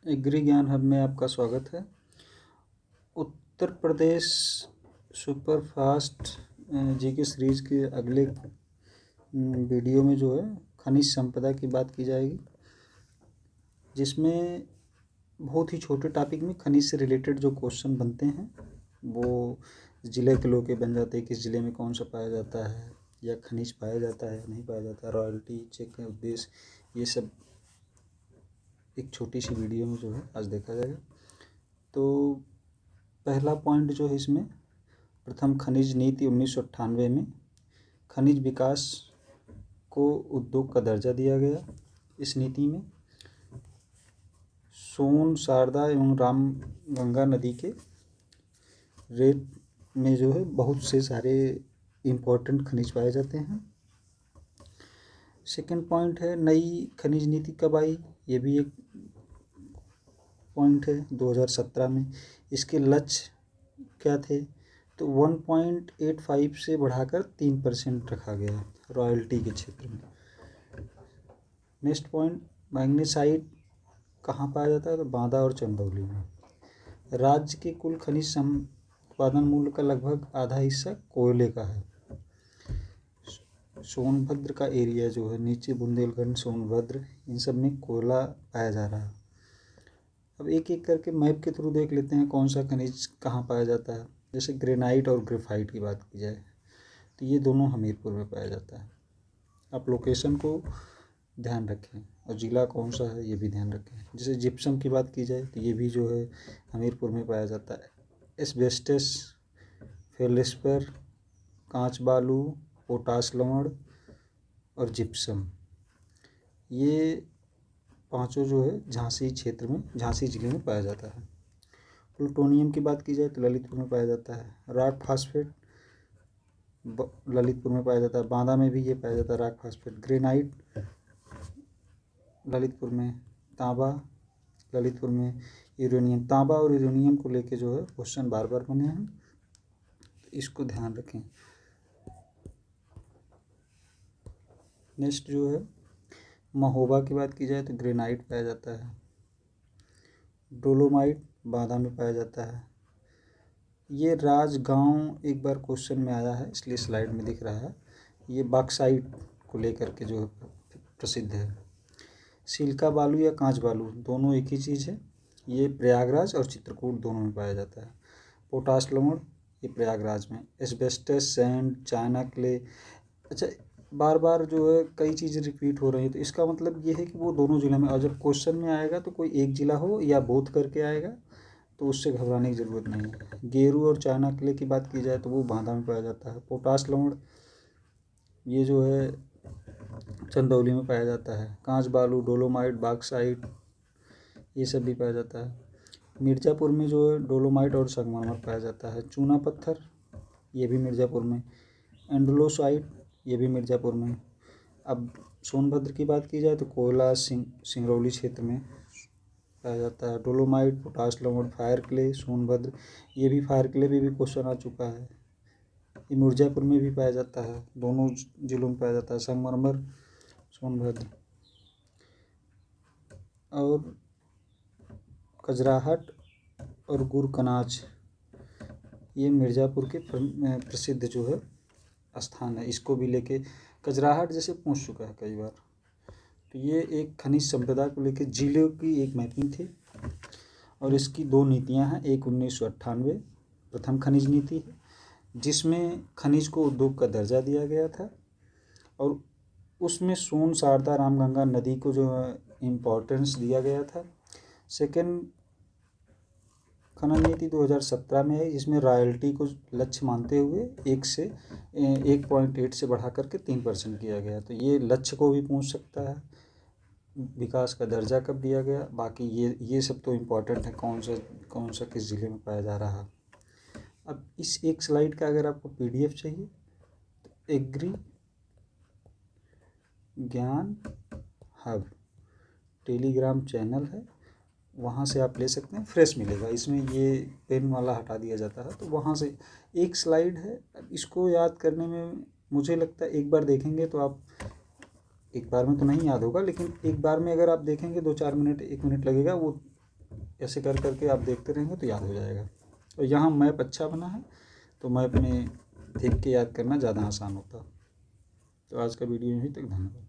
Agree ज्ञान hub में आपका स्वागत है। Uttar Pradesh super fast GK series के अगले वीडियो में जो है खनिज संपदा की बात की जाएगी, जिसमें बहुत ही छोटे टॉपिक में खनिज से रिलेटेड जो क्वेश्चन बनते हैं वो ज़िले के लोग के बन जाते हैं। किस ज़िले में कौन सा पाया जाता है या खनिज पाया जाता है नहीं पाया जाता, रॉयल्टी चेक का उद्देश्य, ये सब एक छोटी सी वीडियो में जो है आज देखा जाएगा। तो पहला पॉइंट जो है इसमें, प्रथम खनिज नीति 1998 में खनिज विकास को उद्योग का दर्जा दिया गया। इस नीति में सोन, शारदा एवं रामगंगा नदी के रेत में जो है बहुत से सारे इम्पोर्टेंट खनिज पाए जाते हैं। सेकंड पॉइंट है नई खनिज नीति कब आई, ये भी एक पॉइंट है 2017 में। इसके लक्ष्य क्या थे, तो 1.85 से बढ़ाकर 3% रखा गया रॉयल्टी के क्षेत्र में। नेक्स्ट पॉइंट, मैग्नीसाइट कहाँ पाया जाता है, तो बांदा और चंदौली में। राज्य के कुल खनिज उत्पादन मूल्य का लगभग आधा हिस्सा कोयले का है। सोनभद्र का एरिया जो है, नीचे बुंदेलखंड, सोनभद्र, इन सब में कोयला पाया जा रहा है। अब एक एक करके मैप के थ्रू देख लेते हैं कौन सा खनिज कहाँ पाया जाता है। जैसे ग्रेनाइट और ग्रेफाइट की बात की जाए तो ये दोनों हमीरपुर में पाया जाता है। आप लोकेशन को ध्यान रखें और ज़िला कौन सा है ये भी ध्यान रखें। जैसे जिप्सम की बात की जाए तो ये भी जो है हमीरपुर में पाया जाता है। एस्बेस्टस, फेल्सपर, कांच बालू, पोटाश लवण और जिप्सम, ये पांचों जो है झांसी क्षेत्र में, झांसी जिले में पाया जाता है। प्लूटोनियम की बात की जाए तो ललितपुर में पाया जाता है। रॉक फास्फेट ललितपुर में पाया जाता है। बांदा में भी ये पाया जाता है रॉक फास्फेट। ग्रेनाइट ललितपुर में। तांबा ललितपुर में। यूरेनियम, तांबा और यूरेनियम को लेके जो है क्वेश्चन बार बार बने हैं, तो इसको ध्यान रखें। नेक्स्ट जो है महोबा की बात की जाए तो ग्रेनाइट पाया जाता है। डोलोमाइट बांदा में पाया जाता है। ये राजगांव एक बार क्वेश्चन में आया है, इसलिए स्लाइड में दिख रहा है। ये बॉक्साइट को लेकर के जो प्रसिद्ध है। सिल्का बालू या कांच बालू दोनों एक ही चीज़ है। ये प्रयागराज और चित्रकूट दोनों में पाया जाता है। पोटाश लवण ये प्रयागराज में। Asbestos, sand, China clay. अच्छा, बार बार जो है कई चीज़ें रिपीट हो रही हैं, तो इसका मतलब ये है कि वो दोनों ज़िले में, और जब क्वेश्चन में आएगा तो कोई एक ज़िला हो या बोथ करके आएगा, तो उससे घबराने की ज़रूरत नहीं है। गेरू और चाइना क्ले की बात की जाए तो वो बांदा में पाया जाता है। पोटाश लवण ये जो है चंदौली में पाया जाता है। कांच बालू, डोलोमाइट, बॉक्साइट ये सब भी पाया जाता है। मिर्ज़ापुर में जो है डोलोमाइट और संगमरमर पाया जाता है। चूना पत्थर ये भी मिर्ज़ापुर में। एंडोलोसाइट ये भी मिर्ज़ापुर में। अब सोनभद्र की बात की जाए तो कोयला सिंगरौली क्षेत्र में पाया जाता है। डोलोमाइट, पोटाश लवण, फायर क्ले सोनभद्र, ये भी फायर क्ले भी क्वेश्चन आ चुका है। ये मिर्ज़ापुर में भी पाया जाता है, दोनों जिलों में पाया जाता है। संगमरमर सोनभद्र। और खजुराहट और गुरकनाज ये मिर्ज़ापुर के प्रसिद्ध जो है स्थान है। इसको भी लेके खजुराहट जैसे पूछ चुका है कई बार। तो ये एक खनिज संपदा को लेके जिलों की एक मैपिंग थी, और इसकी दो नीतियां हैं। एक 1998 प्रथम खनिज नीति है, जिसमें खनिज को उद्योग का दर्जा दिया गया था, और उसमें सोन, शारदा, रामगंगा नदी को जो है इम्पोर्टेंस दिया गया था। सेकेंड खनन नीति 2017 में है, जिसमें रॉयल्टी को लक्ष्य मानते हुए 1.8 से बढ़ा करके 3% किया गया। तो ये लक्ष्य को भी पूछ सकता है। विकास का दर्जा कब दिया गया, बाकी ये सब तो इम्पोर्टेंट है, कौन सा किस ज़िले में पाया जा रहा है। अब इस एक स्लाइड का अगर आपको PDF चाहिए तो एग्री ज्ञान हब टेलीग्राम चैनल है, वहाँ से आप ले सकते हैं, फ्रेश मिलेगा। इसमें ये पेन वाला हटा दिया जाता है, तो वहाँ से एक स्लाइड है। इसको याद करने में मुझे लगता है एक बार देखेंगे तो आप, एक बार में तो नहीं याद होगा, लेकिन एक बार में अगर आप देखेंगे 2-4 मिनट 1 मिनट लगेगा, वो ऐसे कर करके आप देखते रहेंगे तो याद हो जाएगा। और यहाँ मैप अच्छा बना है तो मैप में देख के याद करना ज़्यादा आसान होता। तो आज का वीडियो यहीं तक, धन्यवाद।